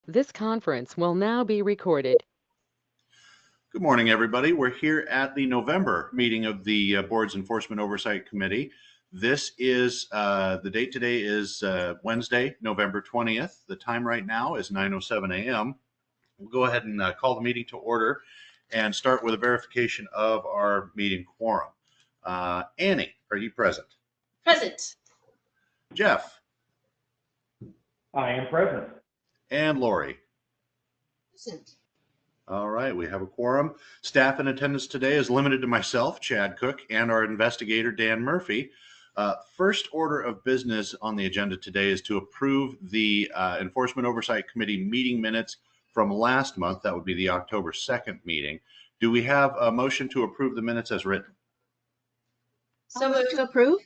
This conference will now be recorded. Good morning, everybody. We're here at the November meeting of the Board's Enforcement Oversight Committee. This is the date today is Wednesday, November 20th. The time right now is 9:07 a.m. We'll go ahead and call the meeting to order and start with a verification of our meeting quorum. Annie, are you present? Present. Jeff? I am present. And Lori? Present. All right, we have a quorum. Staff in attendance today is limited to myself, Chad Cook, and our investigator, Dan Murphy. First order of business on the agenda today is to approve the Enforcement Oversight Committee meeting minutes from last month. That would be the October 2nd meeting. Do we have a motion to approve the minutes as written? So moved to approve.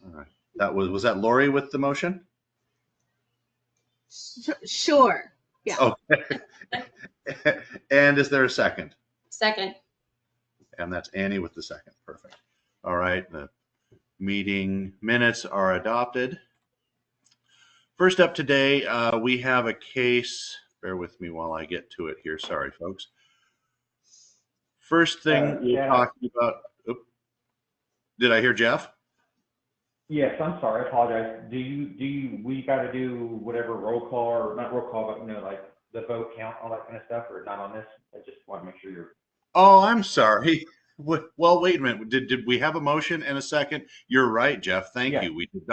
All right. Was that Lori with the motion? Sure. Yeah. Okay. And is there a second? Second. And that's Annie with the second. Perfect. All right. The meeting minutes are adopted. First up today, we have a case. Bear with me while I get to it here. Sorry, folks. First thing we're talking about. Oops, did I hear Jeff? Yes, I'm sorry. I apologize. We got to do whatever roll call, or not roll call, but like the vote count, all that kind of stuff, or not on this? I just want to make sure you're. Oh, I'm sorry. Well, wait a minute. Did we have a motion and a second? You're right, Jeff. Thank you. We did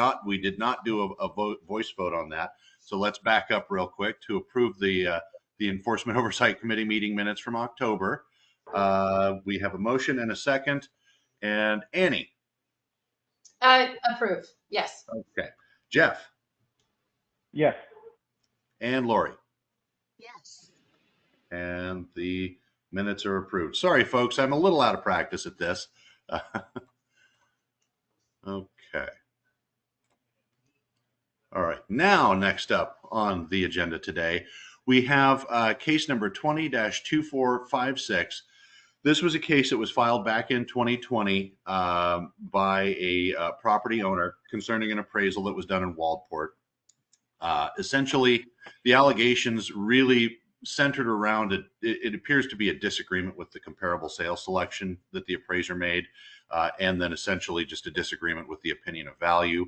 not do a voice vote on that. So let's back up real quick to approve the Enforcement Oversight Committee meeting minutes from October. We have a motion and a second. And Annie? Approve. Yes. Okay. Jeff? Yes. And Lori? Yes. And the minutes are approved. Sorry, folks, I'm a little out of practice at this. Okay. All right. Now, next up on the agenda today, we have case number 20-2456. This was a case that was filed back in 2020 by a property owner concerning an appraisal that was done in Waldport. Essentially, the allegations really centered around it. It appears to be a disagreement with the comparable sales selection that the appraiser made, and then essentially just a disagreement with the opinion of value.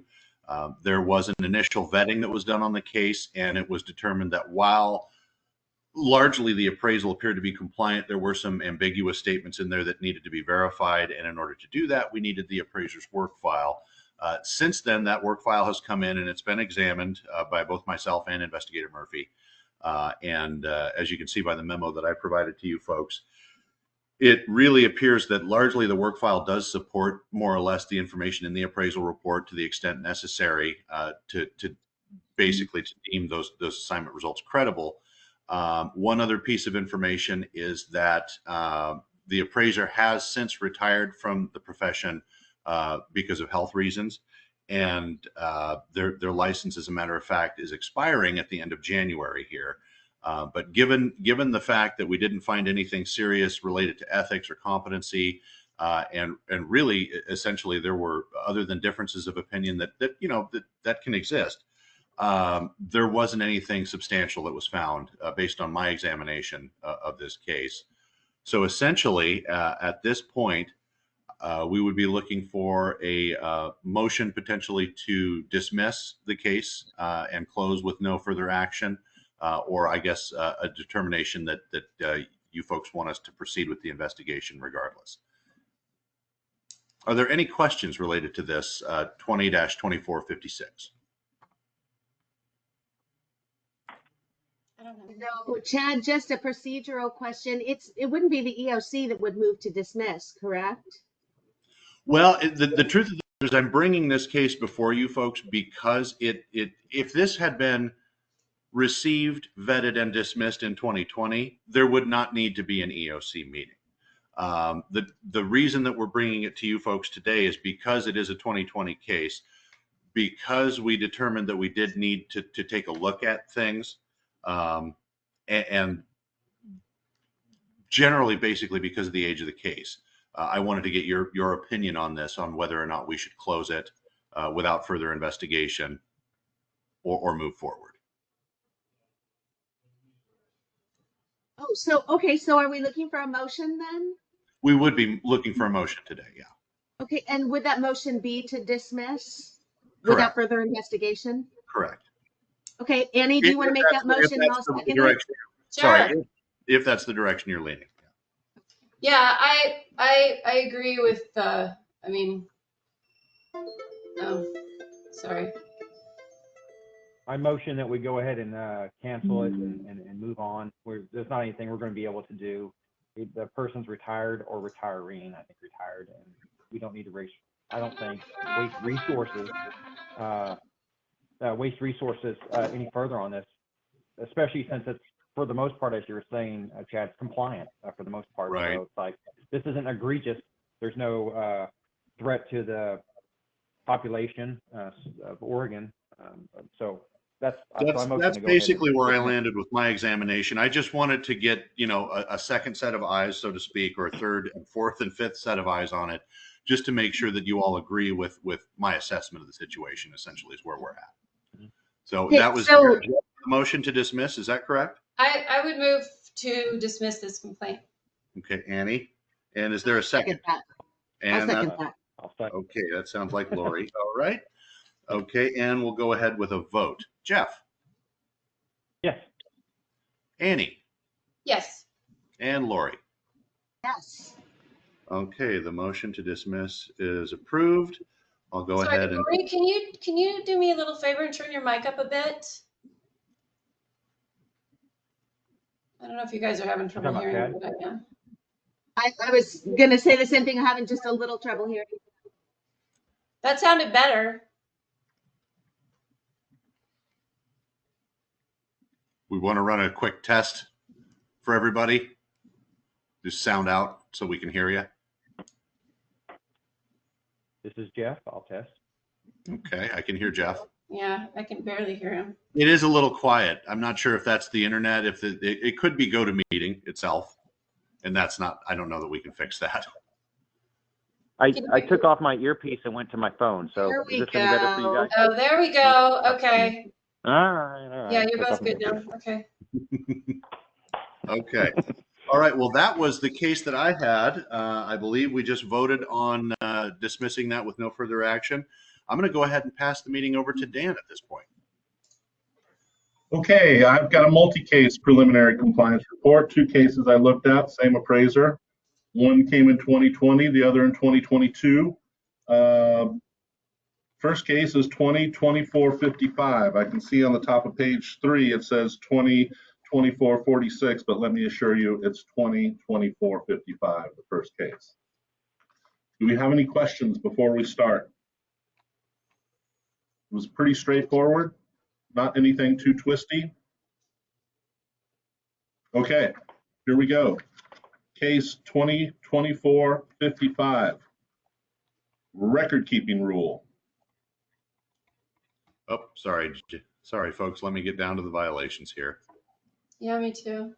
There was an initial vetting that was done on the case, and it was determined that while largely the appraisal appeared to be compliant, there were some ambiguous statements in there that needed to be verified, and in order to do that, we needed the appraiser's work file. Since then, that work file has come in and it's been examined by both myself and Investigator Murphy. As you can see by the memo that I provided to you folks, it really appears that largely the work file does support more or less the information in the appraisal report to the extent necessary to basically to deem those assignment results credible. One other piece of information is that the appraiser has since retired from the profession because of health reasons, and their license, as a matter of fact, is expiring at the end of January here. But given the fact that we didn't find anything serious related to ethics or competency, and really essentially there were, other than differences of opinion that can exist, there wasn't anything substantial that was found based on my examination of this case. So essentially, at this point, we would be looking for a motion potentially to dismiss the case and close with no further action, or I guess a determination that you folks want us to proceed with the investigation regardless. Are there any questions related to this 20-2456? No, Chad, just a procedural question. It wouldn't be the EOC that would move to dismiss, correct? Well, the truth of the matter is I'm bringing this case before you folks because if this had been received, vetted, and dismissed in 2020, there would not need to be an EOC meeting. The reason that we're bringing it to you folks today is because it is a 2020 case, because we determined that we did need to take a look at things, and generally, basically, because of the age of the case. I wanted to get your opinion on this, on whether or not we should close it without further investigation or move forward. Oh, so, okay, so are we looking for a motion then? We would be looking for a motion today, yeah. Okay, and would that motion be to dismiss without Correct, further investigation? correct. Okay, Annie, do you want to make that If motion? And that's I'll the second it. direction, sorry, Sure. if that's the direction you're leaning. Yeah, I agree with I mean, oh, sorry. I motion that we go ahead and cancel it and move on. There's not anything we're going to be able to do. The person's retired or retiring, I think retired, and we don't need to I don't think, waste resources any further on this, especially since it's, for the most part, as you were saying, Chad, it's compliant for the most part. Right. So it's like, this isn't egregious. There's no threat to the population of Oregon. So that's Basically where I landed with my examination. I just wanted to get, a second set of eyes, so to speak, or a third and fourth and fifth set of eyes on it, just to make sure that you all agree with my assessment of the situation, essentially, is where we're at. So Okay, that was so- the motion to dismiss. Is that correct? I would move to dismiss this complaint. Okay, Annie. And is there a second? That. I'll And second that. okay, that sounds like Lori. All right. Okay, and we'll go ahead with a vote. Jeff, Yes. Annie, Yes. and Lori. Yes. Okay, the motion to dismiss is approved. I'll go Sorry, ahead and Lori, can you do me a little favor and turn your mic up a bit? I don't know if you guys are having trouble Talking hearing about me, but I am. I was going to say the same thing. I'm having just a little trouble hearing. That sounded better. we want to run a quick test for everybody. Just sound out so we can hear you. This is Jeff. I'll test. Okay, I can hear Jeff. Yeah, I can barely hear him. It is a little quiet. I'm not sure if that's the internet, if it could be GoToMeeting itself. And that's not, I don't know that we can fix that. I took off my earpiece and went to my phone. So There is we this any better for you go. guys? Oh, there we go. Okay. All right. Yeah, you're Took both off my good now. earpiece. Okay. Okay. All right. Well, that was the case that I had. I believe we just voted on dismissing that with no further action. I'm going to go ahead and pass the meeting over to Dan at this point. Okay, I've got a multi-case preliminary compliance report. Two cases I looked at, same appraiser. One came in 2020, the other in 2022. First case is 202455. I can see on the top of page 3 it says 202446, but let me assure you it's 202455, the first case. Do we have any questions before we start? It was pretty straightforward, not anything too twisty. Okay, here we go. Case 2024-55, record keeping rule. Oh, sorry. Sorry, folks. Let me get down to the violations here. Yeah, me too.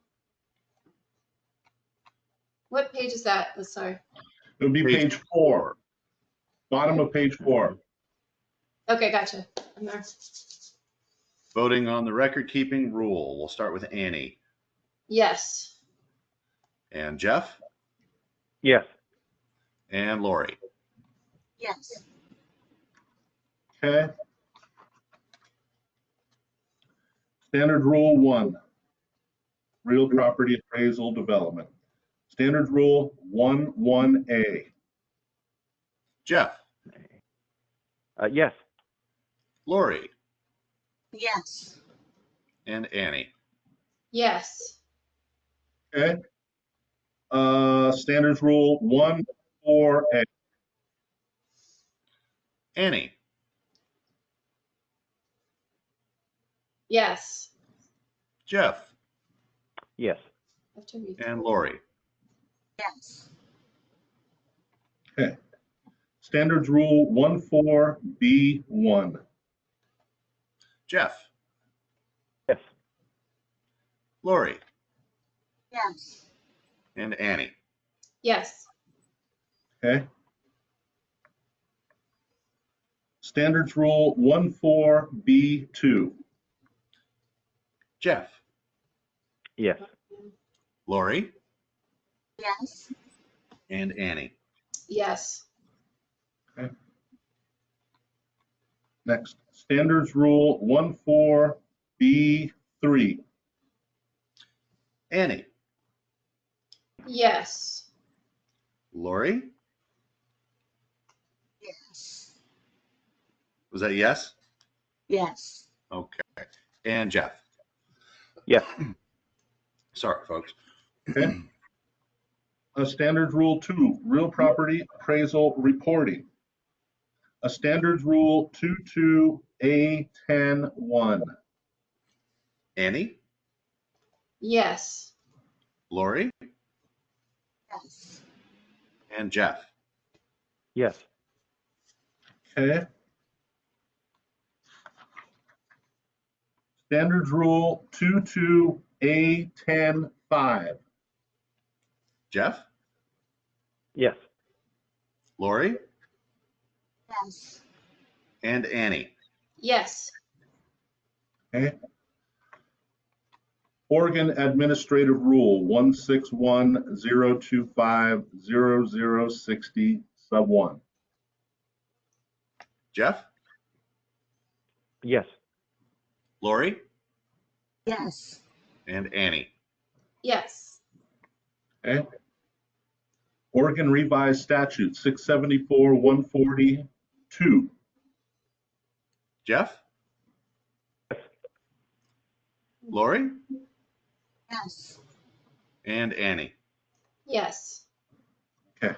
What page is that? Oh, sorry. It would be page 4, bottom of page 4. Okay, gotcha. I'm there. Voting on the record keeping rule. We'll start with Annie. Yes. And Jeff. Yes. And Lori. Yes. Okay. Standard Rule 1, real property appraisal development. Standard Rule 1-1A. Jeff. Yes. Lori. Yes. And Annie. Yes. Okay. Standards Rule 1-4A. Annie. Yes. Jeff. Yes. I have to read. And Lori. Yes. Okay. Standards Rule 1-4B1. Jeff. Yes. Lori. Yes. And Annie. Yes. Okay. Standards Rule 1-4B2. Jeff. Yes. Lori, Yes. and Annie. Yes. Next, Standards Rule 14B3. Annie, Yes. Lori, Yes. was that yes? Yes. Okay. And Jeff. Yes. Sorry, folks. Okay. Standards Rule 2, Real Property Appraisal Reporting. A Standards Rule 22A10-1. Annie, Yes. Lori, Yes. and Jeff. Yes. Okay. Standards Rule 22A10-5. Jeff, Yes. Lori, Yes. and Annie. Yes. Okay. Oregon Administrative Rule 161.025.0060 sub 1. Jeff, Yes. Lori, Yes. and Annie. Yes. Okay. Oregon Revised Statute 674-142. Jeff, Lori, Yes. and Annie. Yes. Okay.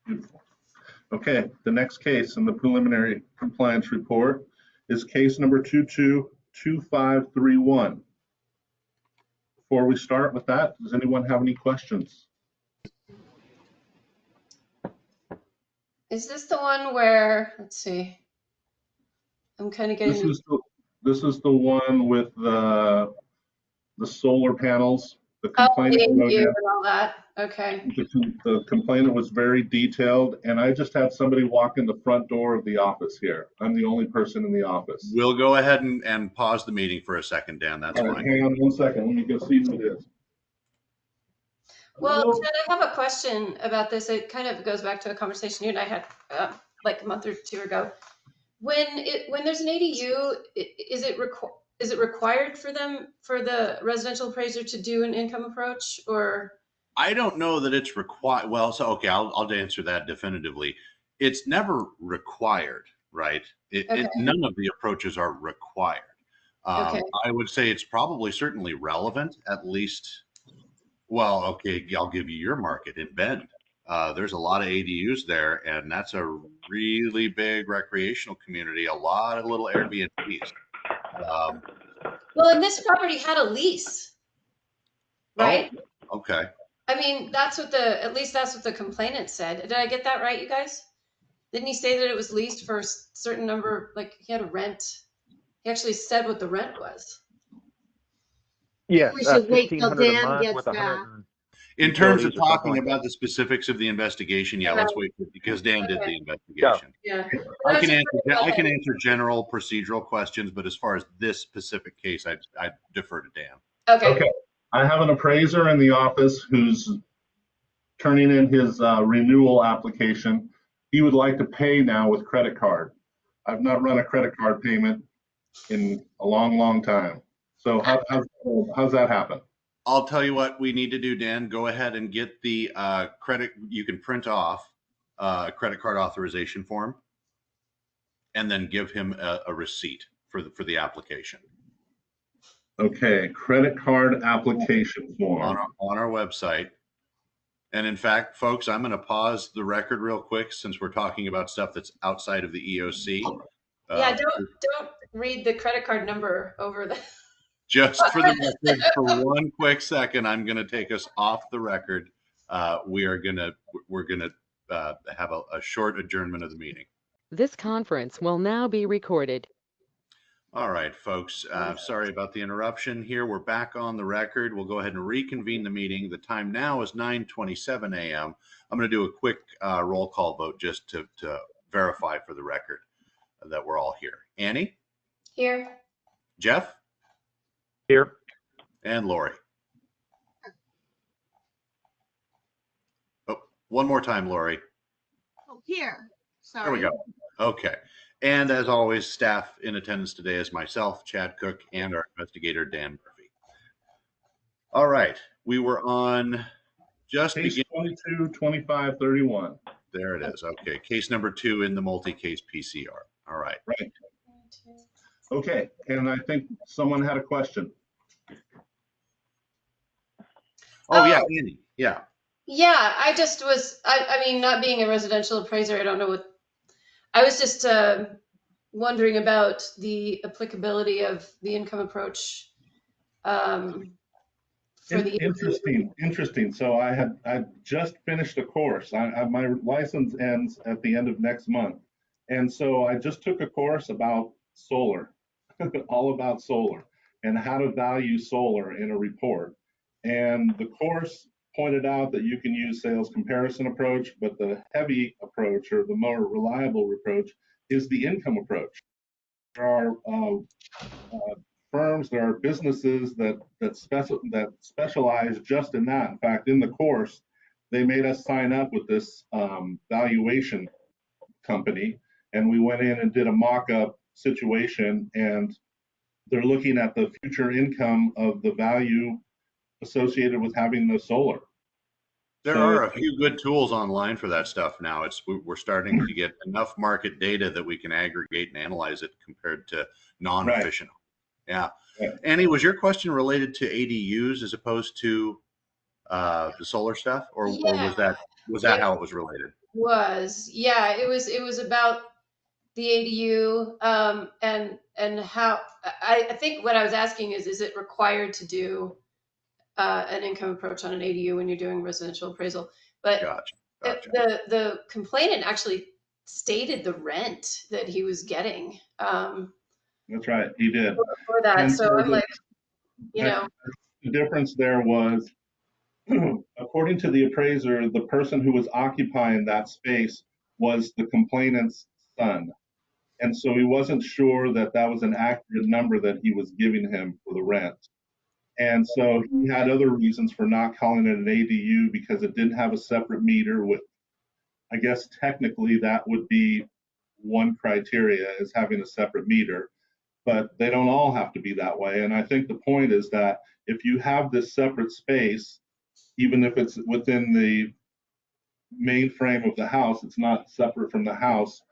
Beautiful. Okay, the next case in the preliminary compliance report is case number 222531. Before we start with that, does anyone have any questions? Is this the one where, let's see, I'm kind of This getting, is the one with the solar panels. The oh, complainant wrote you in. and all that. Okay. The complainant was very detailed, and I just had somebody walk in the front door of the office here. I'm the only person in the office. We'll go ahead and pause the meeting for a second, Dan. That's All right, fine. hang on 1 second. Let me go see who it is. Well, Ted, I have a question about this. It kind of goes back to a conversation you and I had like a month or two ago. When there's an ADU, is it required for the residential appraiser to do an income approach, or? I don't know that it's required. Well, so okay, I'll answer that definitively. It's never required, right? Okay. None of the approaches are required. Okay. I would say it's probably certainly relevant, at least. Well, okay, I'll give you your market in Bend. There's a lot of ADUs there, and that's a really big recreational community. A lot of little Airbnbs. Well, and this property had a lease, right? Oh, okay. I mean, at least that's what the complainant said. Did I get that right, you guys? Didn't he say that it was leased for a certain number, like he had a rent? He actually said what the rent was. Yes. We should wait till 1,500 a Dan month gets with back. 100. In terms of Utilities or something talking like about the specifics of the investigation, yeah, let's wait because Dan did the investigation. Yeah. I can answer general procedural questions, but as far as this specific case, I defer to Dan. Okay. Okay, I have an appraiser in the office who's turning in his renewal application. He would like to pay now with credit card. I've not run a credit card payment in a long, long time. So how's that happen? I'll tell you what we need to do, Dan. Go ahead and get the credit. You can print off credit card authorization form, and then give him a receipt for the application Okay, credit card application form. on our website. And in fact, folks, I'm going to pause the record real quick since we're talking about stuff that's outside of the EOC. Yeah, don't read the credit card number over the. Just for the record, for 1 quick second, I'm going to take us off the record. We're gonna have a short adjournment of the meeting. This conference will now be recorded. All right, folks. Sorry about the interruption here. We're back on the record. We'll go ahead and reconvene the meeting. The time now is 9:27 a.m. I'm going to do a quick roll call vote just to verify for the record that we're all here. Annie? Here. Jeff? Here. And Lori? One more time, Lori. Oh, here. There we Sorry. go. Okay. And as always, staff in attendance today is myself, Chad Cook, and our investigator, Dan Murphy. All right. We were on just Case begin. 22, 25, 31. There it is. Okay. Case number 2 in the multi-case PCR. All right. Right. Okay. And I think someone had a question. Oh, yeah, Andy. Yeah. Yeah, I just was, I mean, not being a residential appraiser, I don't know what, I was just wondering about the applicability of the income approach for the Interesting. So I just finished a course. My license ends at the end of next month. And so I just took a course about solar, all about solar and how to value solar in a report. And the course pointed out that you can use sales comparison approach, but the heavy approach or the more reliable approach is the income approach. There are firms, there are businesses that specialize just in that. In fact, in the course, they made us sign up with this valuation company, and we went in and did a mock-up situation, and they're looking at the future income of the value associated with having the solar. There are a few good tools online for that stuff now. We're starting to get enough market data that we can aggregate and analyze it compared to non-efficient. Right. Yeah. Yeah. Annie, was your question related to ADUs as opposed to the solar stuff, or was that how it was related? Yeah, it was about the ADU and how I think what I was asking is it required to do an income approach on an ADU when you're doing residential appraisal? But gotcha. The complainant actually stated the rent that he was getting. That's right, he did. For that, and so I'm like, the difference there was, according to the appraiser, the person who was occupying that space was the complainant's son. And so he wasn't sure that that was an accurate number that he was giving him for the rent. And so he had other reasons for not calling it an ADU because it didn't have a separate meter with, I guess technically that would be one criteria, is having a separate meter, but they don't all have to be that way. And I think the point is that if you have this separate space, even if it's within the main frame of the house, it's not separate from the house,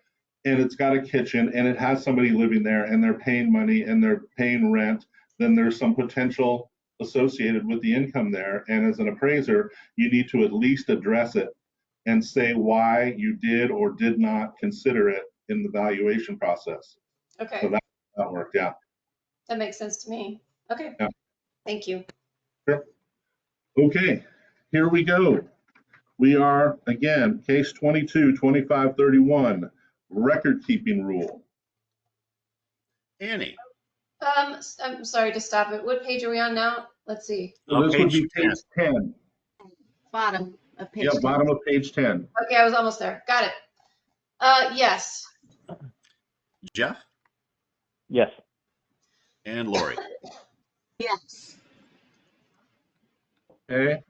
and it's got a kitchen and it has somebody living there and they're paying money and they're paying rent, then there's some potential associated with the income there. And as an appraiser, you need to at least address it and say why you did or did not consider it in the valuation process. Okay. So that worked, yeah. That makes sense to me. Okay. Yeah. Thank you. Sure. Okay, here we go. We are, again, case 22, 25, 31, record keeping rule. Annie. I'm sorry to stop it. What page are we on now? Let's see. So this would be page 10. Bottom of page 10. Yeah, bottom of page 10. Okay, I was almost there. Got it. Yes. Jeff? Yes. And Lori? Yes. Okay,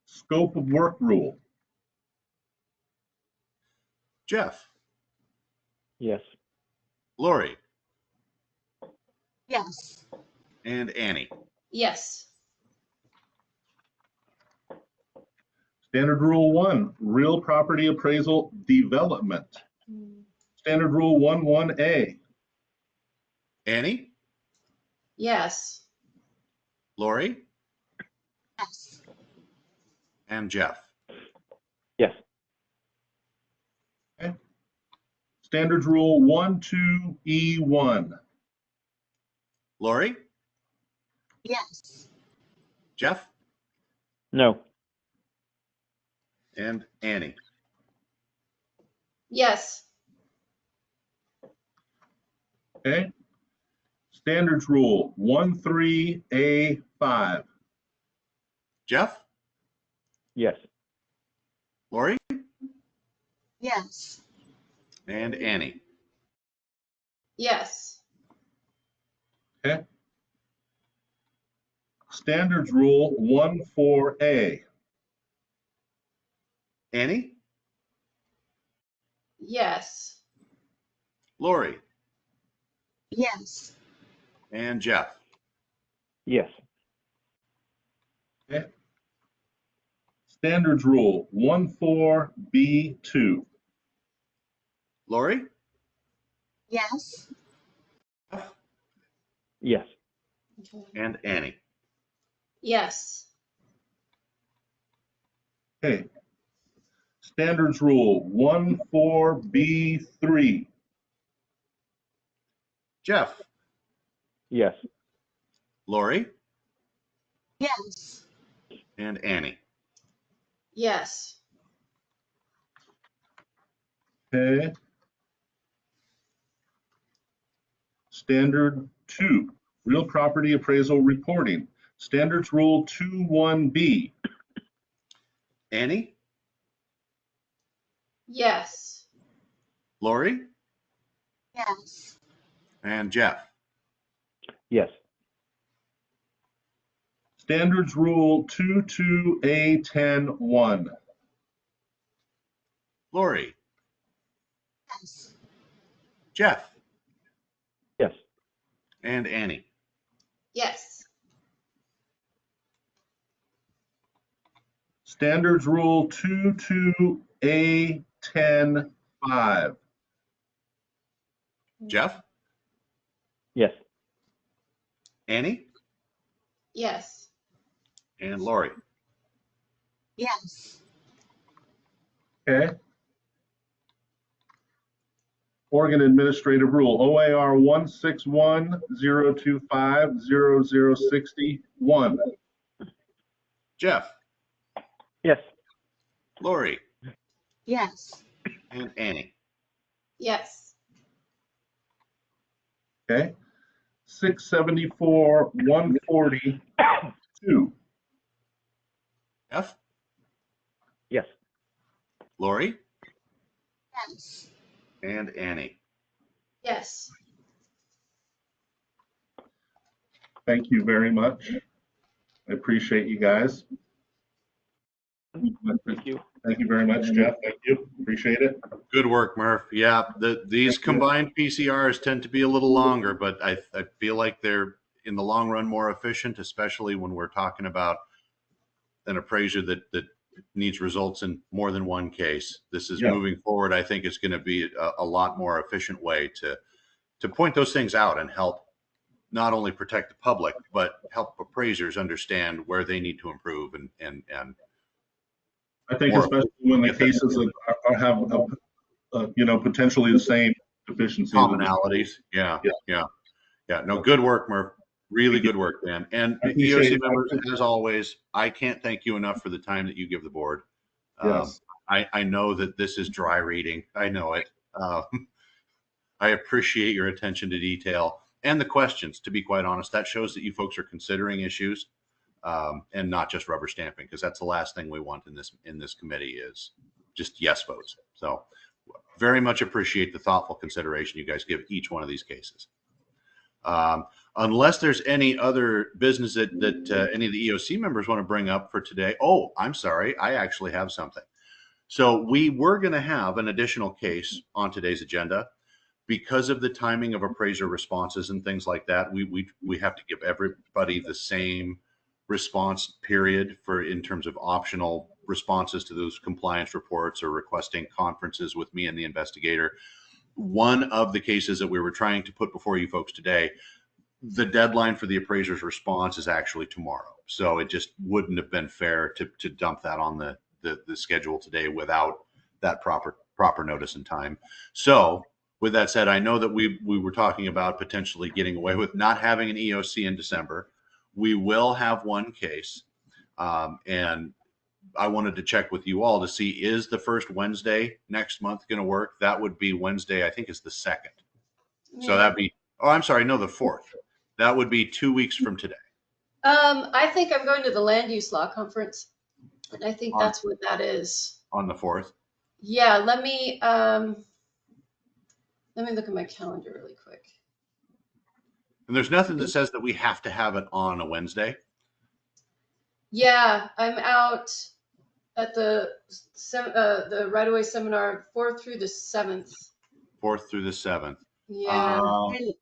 scope of work rule. Jeff? Yes. Lori? Yes. And Annie? Yes. Standard rule 1, real property appraisal development. Standard rule 1.1a. Annie? Yes. Lori? Yes. And Jeff? Yes. Okay. Standards rule 1.2e1. Lori? Yes. Jeff? No. And Annie? Yes. Okay. Standards rule 1.3a5. Jeff? Yes. Lori? Yes. And Annie? Yes. Okay. Standards rule 1.4a. Annie? Yes. Lori, Yes. and Jeff. Yes. Okay. Standards Rule 14B2. Lori, Yes. Yes. Okay. and Annie. Yes. Okay. Standards Rule 14B3. Jeff, Yes. Lori, Yes. and Annie. Yes. Okay. Standard 2, Real Property Appraisal Reporting. Standards Rule 21B. Annie, Yes. Lori, Yes. and Jeff. Yes. Standards Rule 22A10-1. Lori, Yes. Jeff, Yes. and Annie. Yes. Standards Rule 22A10-5. Jeff, Yes. Annie, Yes. and Lori. Yes. Okay. Oregon Administrative Rule, OAR 161-025-0061. Jeff, Yes. Lori, Yes. and Annie. Yes. Okay. 674-142. Jeff, Yes. Lori, Yes. and Annie. Yes. Thank you very much. I appreciate you guys. Thank you. Thank you very much, Jeff. Thank you. Appreciate it. Good work, Murph. Yeah, these Thank you. combined PCRs tend to be a little longer, but I feel like they're in the long run more efficient, especially when we're talking about an appraiser that needs results in more than one case. This is Yeah. moving forward. I think it's going to be a lot more efficient way to point those things out and help not only protect the public, but help appraisers understand where they need to improve and I think More. especially when the Get that. cases have, potentially the same deficiencies. commonalities. Yeah. No, good work, Murph. Really Thank you. good work, man. And I appreciate EOC it. members, as always, I can't thank you enough for the time that you give the board. Yes. I know that this is dry reading. I know it. I appreciate your attention to detail and the questions, to be quite honest. That shows that you folks are considering issues and not just rubber stamping, because that's the last thing we want in this committee is just yes votes. So very much appreciate the thoughtful consideration you guys give each one of these cases. Unless there's any other business that any of the EOC members want to bring up for today. Oh, I'm sorry. I actually have something. So we were going to have an additional case on today's agenda. Because of the timing of appraiser responses and things like that, we have to give everybody the same response period in terms of optional responses to those compliance reports or requesting conferences with me and the investigator. One of the cases that we were trying to put before you folks today, the deadline for the appraiser's response is actually tomorrow. So it just wouldn't have been fair to dump that on the schedule today without that proper notice and time. So with that said, I know that we were talking about potentially getting away with not having an EOC in December. We will have one case. And I wanted to check with you all to see, is the first Wednesday next month going to work? That would be Wednesday, I think is the 2nd. So that'd be, oh, I'm sorry, no, the 4th. That would be 2 weeks from today. I think I'm going to the land use law conference, and I think that's what that is. On the 4th. Yeah, let me look at my calendar really quick. And there's nothing that says that we have to have it on a Wednesday. Yeah, I'm out at the right-of-way seminar, 4th through the 7th. 4th through the 7th. Yeah. And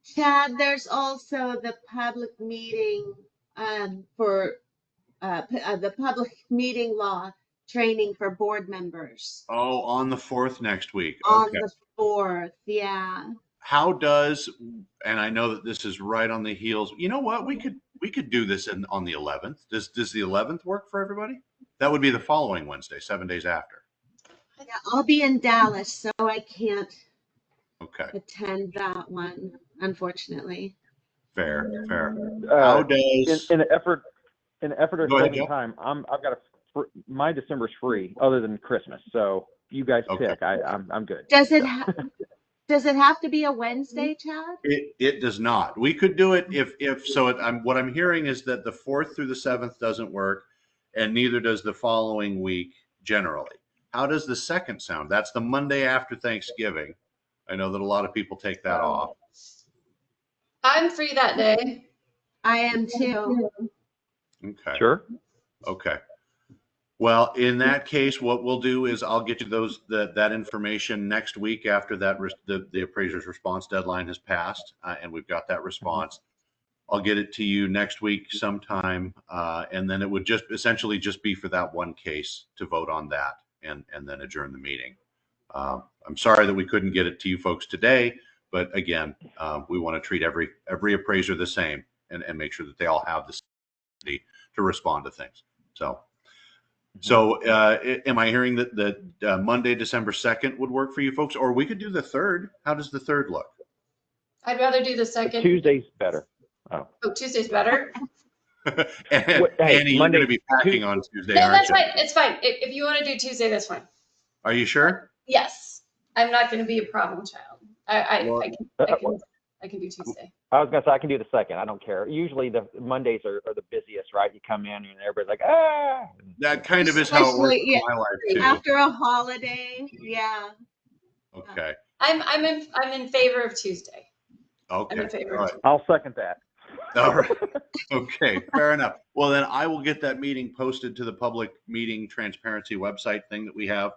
Chad, there's also the public meeting for the public meeting law training for board members Oh, on the 4th next week. on Okay. the 4th. Yeah. How does, and I know that this is right on the heels. You know what? We could do this on the 11th. Does the 11th work for everybody? That would be the following Wednesday, 7 days after. Yeah, I'll be in Dallas, so I can't Okay. attend that one, unfortunately. Fair. How does in the effort of Go ahead, saving Joe. time, I've got my December's free other than Christmas. So you guys Okay. pick. I'm good. Does it have to be a Wednesday, Chad? It does not. We could do it if so. What I'm hearing is that the 4th through the 7th doesn't work, and neither does the following week generally. How does the 2nd sound? That's the Monday after Thanksgiving. I know that a lot of people take that off. I'm free that day. I am too. Okay. Sure. Okay. Well, in that case, what we'll do is I'll get you that information next week after the appraiser's response deadline has passed, and we've got that response. I'll get it to you next week sometime, and then it would just essentially just be for that one case to vote on that and then adjourn the meeting. I'm sorry that we couldn't get it to you folks today, but again, we want to treat every appraiser the same and make sure that they all have the ability to respond to things. So am I hearing that Monday, December 2nd would work for you folks, or we could do the 3rd? How does the 3rd look? I'd rather do the 2nd. Tuesday's better. Oh, Tuesday's better. And, hey, Annie, Monday, you're going to be packing on Tuesday, No, aren't that's you? fine. It's fine. If you want to do Tuesday, that's fine. Are you sure? Yes, I'm not going to be a problem child. Well, I can do Tuesday. I was gonna say I can do the 2nd. I don't care. Usually the Mondays are the busiest, right? You come in and everybody's like, ah. That kind of is how it works Especially, in my life too. After a holiday, yeah. Okay. I'm in favor of Tuesday. I'm Okay. in favor. All Of right. I'll second that. All right. Okay. Fair enough. Well, then I will get that meeting posted to the public meeting transparency website thing that we have.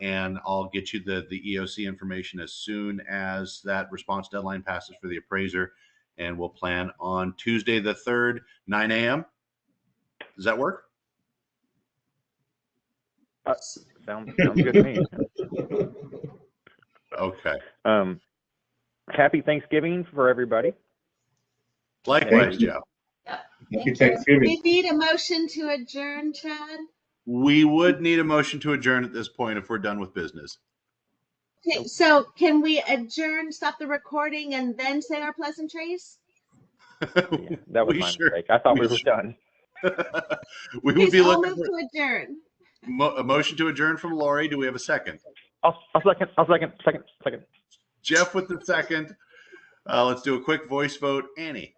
And I'll get you the EOC information as soon as that response deadline passes for the appraiser. And we'll plan on Tuesday the 3rd, 9 a.m. Does that work? Sounds good to me. Okay. Happy Thanksgiving for everybody. Likewise, Jeff. Happy Thanksgiving. We need a motion to adjourn, Chad. We would need a motion to adjourn at this point if we're done with business. Okay, so can we adjourn, stop the recording, and then say our pleasantries? Yeah, that was We my sure- mistake. I thought we we were sure- done. We would Please, be I'll looking move for to adjourn. a motion to adjourn from Lori. Do we have a second? I'll second. Jeff with the second. Let's do a quick voice vote. Annie,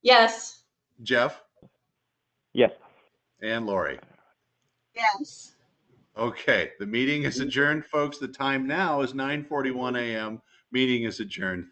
Yes. Jeff, Yes. and Lori. Yes. Okay, the meeting is adjourned, folks. The time now is 9:41 a.m. Meeting is adjourned.